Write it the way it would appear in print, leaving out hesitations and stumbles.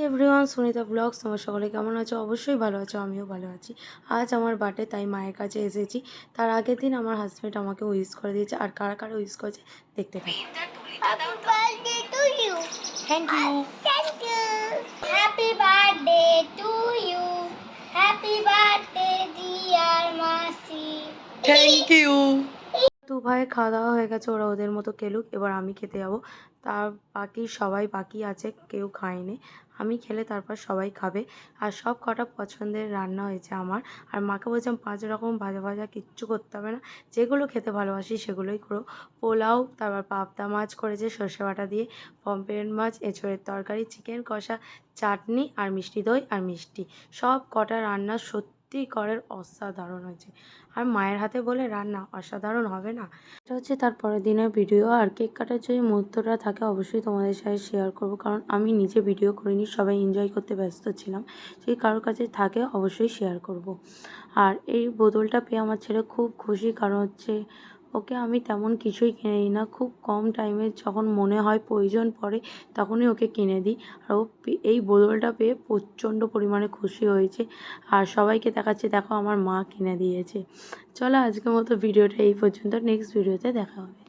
Everyone, Sunita blogs. তোমরা সকলে কেমন আছো? অবশ্যই ভালো আছো, আমিও ভালো আছি। আজ আমার বার্থডে, তাই মায়ের কাছে এসেছি। তার আগের দিন আমার হাজব্যান্ড আমাকে উইশ করে দিয়েছে, আর কারা কারা উইশ করেছে দেখতে থাকি। Happy birthday to you. Thank you. Thank you. Happy birthday to you. Happy birthday, dear Masi. Thank you. দু ভাইয়ের খাওয়া দাওয়া হয়ে গেছে, ওরা ওদের মতো খেলুক, এবার আমি খেতে যাবো। তার বাকি সবাই বাকি আছে, কেউ খায়নি। আমি খেলে তারপর সবাই খাবে। আর সব কটা পছন্দের রান্না হয়েছে আমার। আর মাকে বলছিলাম 5 রকম ভাজা ভাজা কিচ্ছু করতে হবে না, যেগুলো খেতে ভালোবাসি সেগুলোই করো। পোলাও, তারপর পাবদা মাছ করেছে সর্ষে বাটা দিয়ে, পমফ্রেট মাছ, এঁচোড়ের তরকারি, চিকেন কষা, চাটনি আর মিষ্টি দই আর মিষ্টি। সব কটা রান্না সত্যিকারের অসাধারণ হয়েছে। আর মায়ের হাতে বলে রান্না অসাধারণ হবে না? এটা হচ্ছে তার পরের দিনের ভিডিও। আর কেক কাটার যে মুহূর্তটা থাকে অবশ্যই তোমাদের সাথে শেয়ার করব, কারণ আমি নিজে ভিডিও করিনি, সবাই এনজয় করতে ব্যস্ত ছিলাম। যদি কারোর কাছে থাকে অবশ্যই শেয়ার করব। আর এই বোতলটা পেয়ে আমার ছেলে খুব খুশি, কারণ হচ্ছে ওকে আমি তেমন কিছুই কিনে দিই না, খুব কম টাইমে যখন মনে হয় প্রয়োজন পড়ে তখনই ওকে কিনে দিই। আর ও এই বোতলটা পেয়ে প্রচণ্ড পরিমাণে খুশি হয়েছে, আর সবাইকে দেখাচ্ছে দেখো আমার মা কিনে দিয়েছে। চলো আজকের মতো ভিডিওটা এই পর্যন্ত, নেক্সট ভিডিওতে দেখা হবে।